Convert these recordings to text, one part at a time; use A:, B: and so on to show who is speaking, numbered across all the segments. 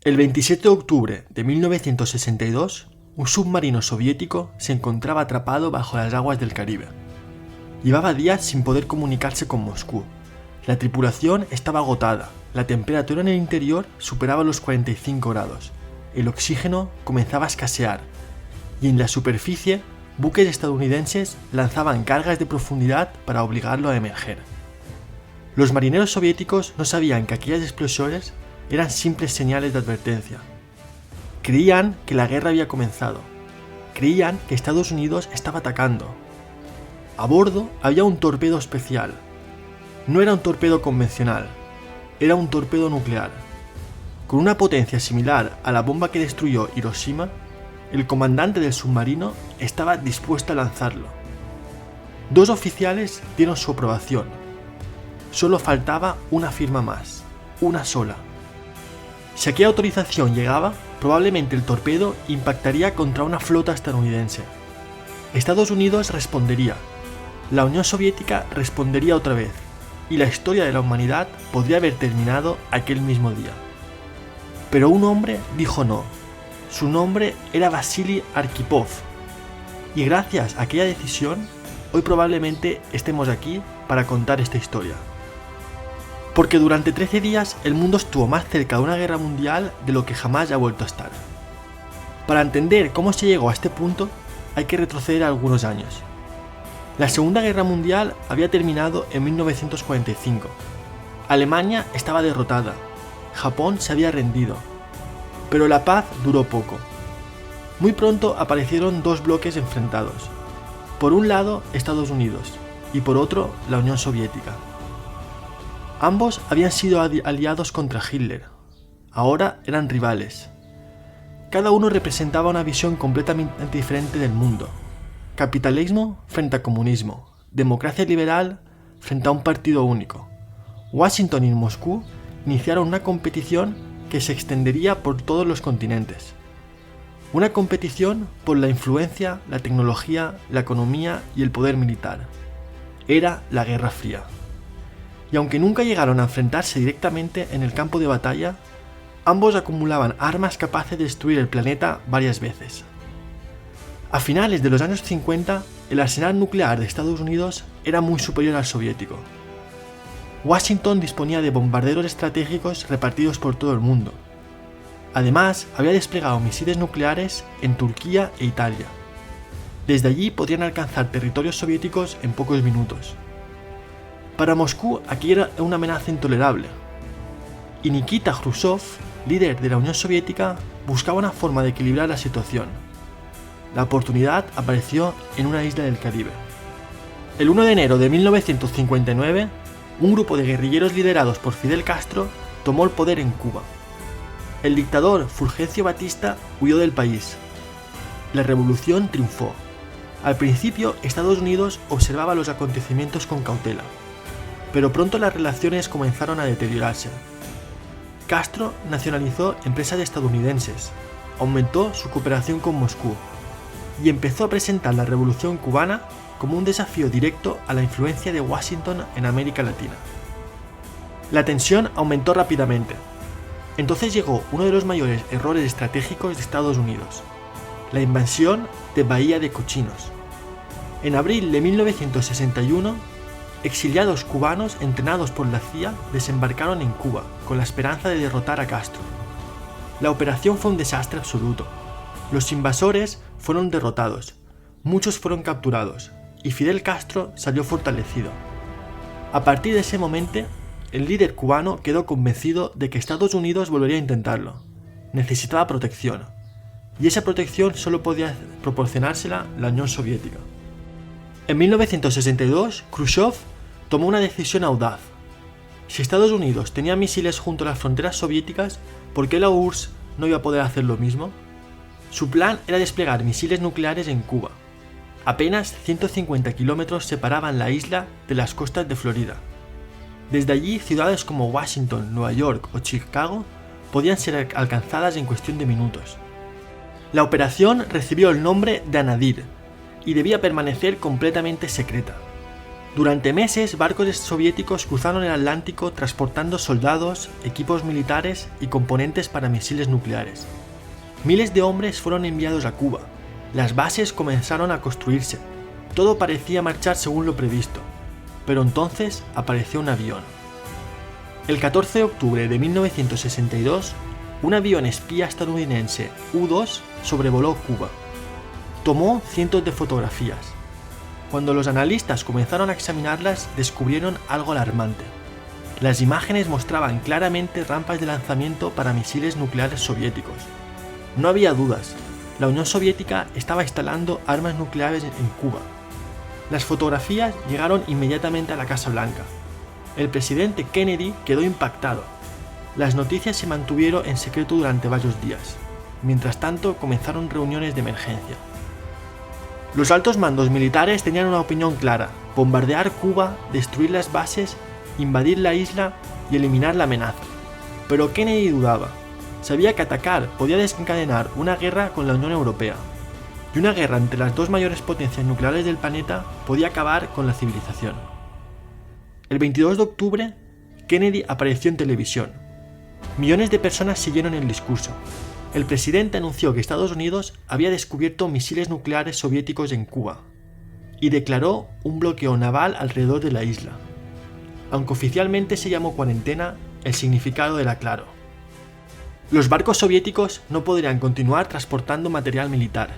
A: El 27 de octubre de 1962, un submarino soviético se encontraba atrapado bajo las aguas del Caribe. Llevaba días sin poder comunicarse con Moscú. La tripulación estaba agotada, la temperatura en el interior superaba los 45 grados, el oxígeno comenzaba a escasear, y en la superficie, buques estadounidenses lanzaban cargas de profundidad para obligarlo a emerger. Los marineros soviéticos no sabían que aquellas explosiones eran simples señales de advertencia. Creían que la guerra había comenzado. Creían que Estados Unidos estaba atacando. A bordo había un torpedo especial. No era un torpedo convencional, era un torpedo nuclear. Con una potencia similar a la bomba que destruyó Hiroshima, el comandante del submarino estaba dispuesto a lanzarlo. 2 oficiales dieron su aprobación. Solo faltaba una firma más, una sola. Si aquella autorización llegaba, probablemente el torpedo impactaría contra una flota estadounidense. Estados Unidos respondería, la Unión Soviética respondería otra vez, y la historia de la humanidad podría haber terminado aquel mismo día. Pero un hombre dijo no. Su nombre era Vasily Arkhipov, y gracias a aquella decisión, hoy probablemente estemos aquí para contar esta historia. Porque durante 13 días el mundo estuvo más cerca de una guerra mundial de lo que jamás ha vuelto a estar. Para entender cómo se llegó a este punto, hay que retroceder algunos años. La Segunda Guerra Mundial había terminado en 1945. Alemania estaba derrotada. Japón se había rendido. Pero la paz duró poco. Muy pronto aparecieron 2 bloques enfrentados. Por un lado, Estados Unidos, y por otro, la Unión Soviética. Ambos habían sido aliados contra Hitler. Ahora eran rivales. Cada uno representaba una visión completamente diferente del mundo. Capitalismo frente a comunismo. Democracia liberal frente a un partido único. Washington y Moscú iniciaron una competición que se extendería por todos los continentes. Una competición por la influencia, la tecnología, la economía y el poder militar. Era la Guerra Fría. Y aunque nunca llegaron a enfrentarse directamente en el campo de batalla, ambos acumulaban armas capaces de destruir el planeta varias veces. A finales de los años 50, el arsenal nuclear de Estados Unidos era muy superior al soviético. Washington disponía de bombarderos estratégicos repartidos por todo el mundo. Además, había desplegado misiles nucleares en Turquía e Italia. Desde allí podían alcanzar territorios soviéticos en pocos minutos. Para Moscú, aquí era una amenaza intolerable. Y Nikita Khrushchev, líder de la Unión Soviética, buscaba una forma de equilibrar la situación. La oportunidad apareció en una isla del Caribe. El 1 de enero de 1959, un grupo de guerrilleros liderados por Fidel Castro tomó el poder en Cuba. El dictador Fulgencio Batista huyó del país. La revolución triunfó. Al principio, Estados Unidos observaba los acontecimientos con cautela, pero pronto las relaciones comenzaron a deteriorarse. Castro nacionalizó empresas estadounidenses, aumentó su cooperación con Moscú y empezó a presentar la revolución cubana como un desafío directo a la influencia de Washington en América Latina. La tensión aumentó rápidamente. Entonces llegó uno de los mayores errores estratégicos de Estados Unidos, la invasión de Bahía de Cochinos. En abril de 1961, exiliados cubanos entrenados por la CIA desembarcaron en Cuba con la esperanza de derrotar a Castro. La operación fue un desastre absoluto. Los invasores fueron derrotados, muchos fueron capturados y Fidel Castro salió fortalecido. A partir de ese momento, el líder cubano quedó convencido de que Estados Unidos volvería a intentarlo. Necesitaba protección, y esa protección solo podía proporcionársela la Unión Soviética. En 1962, Khrushchev tomó una decisión audaz. Si Estados Unidos tenía misiles junto a las fronteras soviéticas, ¿por qué la URSS no iba a poder hacer lo mismo? Su plan era desplegar misiles nucleares en Cuba. Apenas 150 kilómetros separaban la isla de las costas de Florida. Desde allí, ciudades como Washington, Nueva York o Chicago podían ser alcanzadas en cuestión de minutos. La operación recibió el nombre de Anadir y debía permanecer completamente secreta. Durante meses, barcos soviéticos cruzaron el Atlántico transportando soldados, equipos militares y componentes para misiles nucleares. Miles de hombres fueron enviados a Cuba. Las bases comenzaron a construirse. Todo parecía marchar según lo previsto. Pero entonces apareció un avión. El 14 de octubre de 1962, un avión espía estadounidense U-2 sobrevoló Cuba. Tomó cientos de fotografías. Cuando los analistas comenzaron a examinarlas, descubrieron algo alarmante. Las imágenes mostraban claramente rampas de lanzamiento para misiles nucleares soviéticos. No había dudas, la Unión Soviética estaba instalando armas nucleares en Cuba. Las fotografías llegaron inmediatamente a la Casa Blanca. El presidente Kennedy quedó impactado. Las noticias se mantuvieron en secreto durante varios días. Mientras tanto, comenzaron reuniones de emergencia. Los altos mandos militares tenían una opinión clara: bombardear Cuba, destruir las bases, invadir la isla y eliminar la amenaza. Pero Kennedy dudaba. Sabía que atacar podía desencadenar una guerra con la Unión Europea. Y una guerra entre las dos mayores potencias nucleares del planeta podía acabar con la civilización. El 22 de octubre, Kennedy apareció en televisión. Millones de personas siguieron el discurso. El presidente anunció que Estados Unidos había descubierto misiles nucleares soviéticos en Cuba y declaró un bloqueo naval alrededor de la isla. Aunque oficialmente se llamó cuarentena, el significado era claro. Los barcos soviéticos no podrían continuar transportando material militar.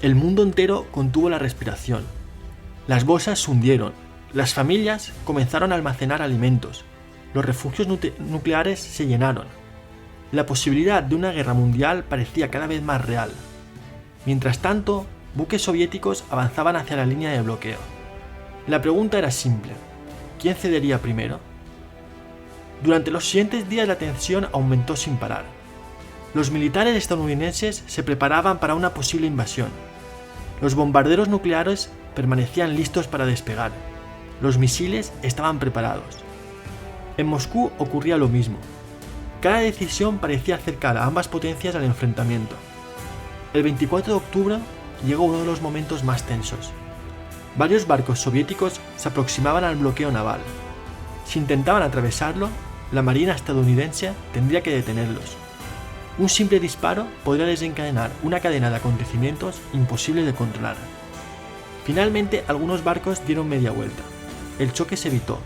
A: El mundo entero contuvo la respiración. Las bolsas se hundieron. Las familias comenzaron a almacenar alimentos. Los refugios nucleares se llenaron. La posibilidad de una guerra mundial parecía cada vez más real. Mientras tanto, buques soviéticos avanzaban hacia la línea de bloqueo. La pregunta era simple: ¿quién cedería primero? Durante los siguientes días la tensión aumentó sin parar. Los militares estadounidenses se preparaban para una posible invasión. Los bombarderos nucleares permanecían listos para despegar. Los misiles estaban preparados. En Moscú ocurría lo mismo. Cada decisión parecía acercar a ambas potencias al enfrentamiento. El 24 de octubre llegó uno de los momentos más tensos. Varios barcos soviéticos se aproximaban al bloqueo naval. Si intentaban atravesarlo, la marina estadounidense tendría que detenerlos. Un simple disparo podría desencadenar una cadena de acontecimientos imposible de controlar. Finalmente, algunos barcos dieron media vuelta. El choque se evitó,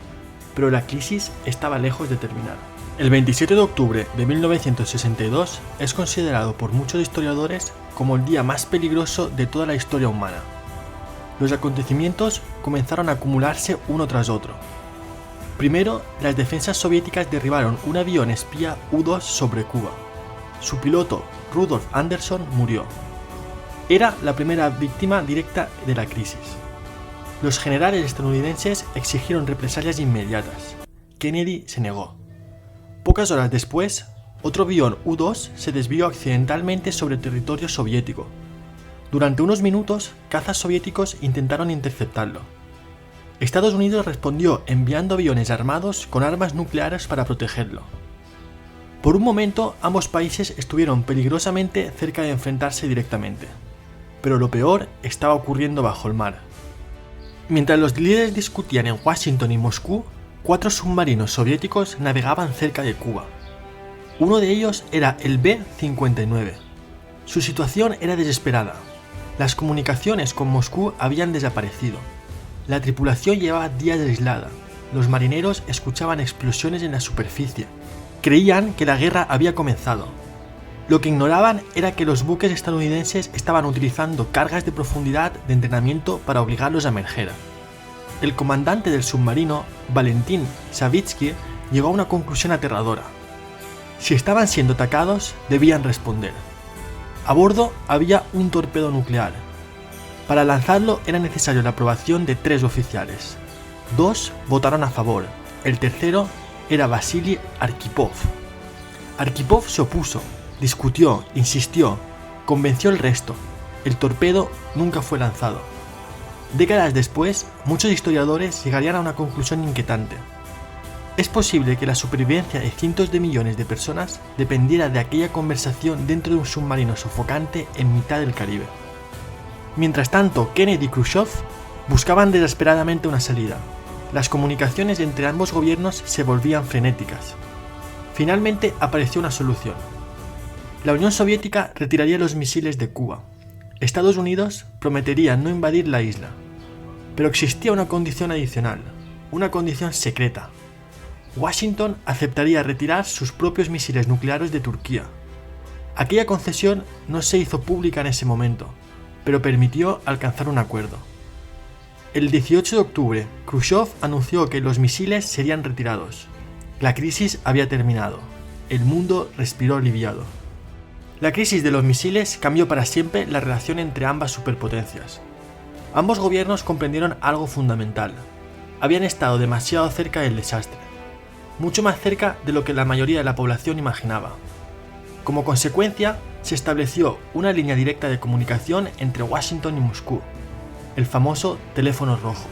A: pero la crisis estaba lejos de terminar. El 27 de octubre de 1962 es considerado por muchos historiadores como el día más peligroso de toda la historia humana. Los acontecimientos comenzaron a acumularse uno tras otro. Primero, las defensas soviéticas derribaron un avión espía U-2 sobre Cuba. Su piloto, Rudolf Anderson, murió. Era la primera víctima directa de la crisis. Los generales estadounidenses exigieron represalias inmediatas. Kennedy se negó. Pocas horas después, otro avión U-2 se desvió accidentalmente sobre territorio soviético. Durante unos minutos, cazas soviéticos intentaron interceptarlo. Estados Unidos respondió enviando aviones armados con armas nucleares para protegerlo. Por un momento, ambos países estuvieron peligrosamente cerca de enfrentarse directamente. Pero lo peor estaba ocurriendo bajo el mar. Mientras los líderes discutían en Washington y Moscú, 4 submarinos soviéticos navegaban cerca de Cuba. Uno de ellos era el B-59. Su situación era desesperada. Las comunicaciones con Moscú habían desaparecido. La tripulación llevaba días aislada. Los marineros escuchaban explosiones en la superficie. Creían que la guerra había comenzado. Lo que ignoraban era que los buques estadounidenses estaban utilizando cargas de profundidad de entrenamiento para obligarlos a emerger. El comandante del submarino, Valentín Savitsky, llegó a una conclusión aterradora. Si estaban siendo atacados, debían responder. A bordo había un torpedo nuclear. Para lanzarlo era necesaria la aprobación de 3 oficiales. 2 votaron a favor. El tercero era Vasily Arkhipov. Arkhipov se opuso, discutió, insistió, convenció al resto. El torpedo nunca fue lanzado. Décadas después, muchos historiadores llegarían a una conclusión inquietante. Es posible que la supervivencia de cientos de millones de personas dependiera de aquella conversación dentro de un submarino sofocante en mitad del Caribe. Mientras tanto, Kennedy y Khrushchev buscaban desesperadamente una salida. Las comunicaciones entre ambos gobiernos se volvían frenéticas. Finalmente apareció una solución. La Unión Soviética retiraría los misiles de Cuba. Estados Unidos prometería no invadir la isla. Pero existía una condición adicional, una condición secreta. Washington aceptaría retirar sus propios misiles nucleares de Turquía. Aquella concesión no se hizo pública en ese momento, pero permitió alcanzar un acuerdo. El 18 de octubre, Khrushchev anunció que los misiles serían retirados. La crisis había terminado. El mundo respiró aliviado. La crisis de los misiles cambió para siempre la relación entre ambas superpotencias. Ambos gobiernos comprendieron algo fundamental. Habían estado demasiado cerca del desastre, mucho más cerca de lo que la mayoría de la población imaginaba. Como consecuencia, se estableció una línea directa de comunicación entre Washington y Moscú, el famoso teléfono rojo.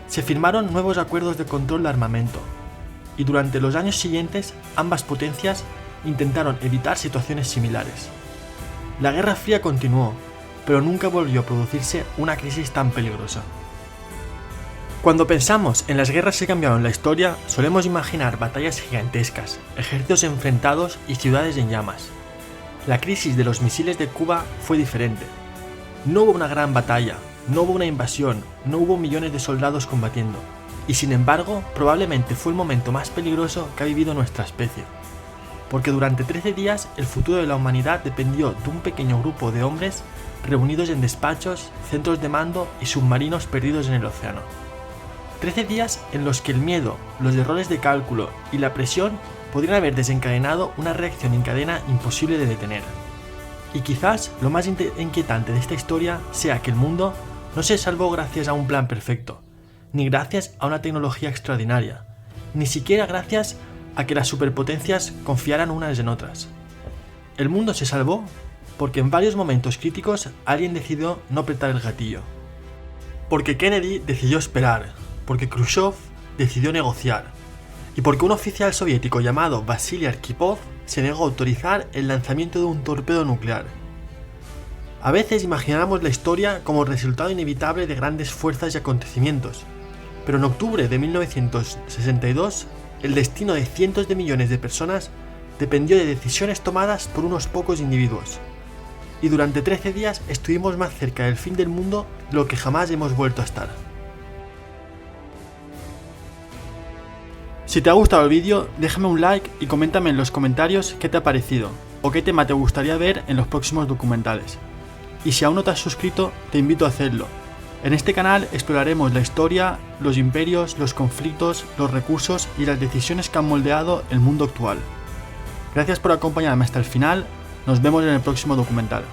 A: Se firmaron nuevos acuerdos de control de armamento, y durante los años siguientes ambas potencias intentaron evitar situaciones similares. La Guerra Fría continuó, pero nunca volvió a producirse una crisis tan peligrosa. Cuando pensamos en las guerras que cambiaron la historia, solemos imaginar batallas gigantescas, ejércitos enfrentados y ciudades en llamas. La crisis de los misiles de Cuba fue diferente. No hubo una gran batalla, no hubo una invasión, no hubo millones de soldados combatiendo, y sin embargo, probablemente fue el momento más peligroso que ha vivido nuestra especie. Porque durante 13 días el futuro de la humanidad dependió de un pequeño grupo de hombres reunidos en despachos, centros de mando y submarinos perdidos en el océano. 13 días en los que el miedo, los errores de cálculo y la presión podrían haber desencadenado una reacción en cadena imposible de detener. Y quizás lo más inquietante de esta historia sea que el mundo no se salvó gracias a un plan perfecto, ni gracias a una tecnología extraordinaria, ni siquiera gracias a que las superpotencias confiaran unas en otras. El mundo se salvó porque en varios momentos críticos alguien decidió no apretar el gatillo. Porque Kennedy decidió esperar, porque Khrushchev decidió negociar, y porque un oficial soviético llamado Vasily Arkhipov se negó a autorizar el lanzamiento de un torpedo nuclear. A veces imaginamos la historia como el resultado inevitable de grandes fuerzas y acontecimientos, pero en octubre de 1962, el destino de cientos de millones de personas dependió de decisiones tomadas por unos pocos individuos. Y durante 13 días estuvimos más cerca del fin del mundo de lo que jamás hemos vuelto a estar. Si te ha gustado el vídeo, déjame un like y coméntame en los comentarios qué te ha parecido o qué tema te gustaría ver en los próximos documentales. Y si aún no te has suscrito, te invito a hacerlo. En este canal exploraremos la historia, los imperios, los conflictos, los recursos y las decisiones que han moldeado el mundo actual. Gracias por acompañarme hasta el final, nos vemos en el próximo documental.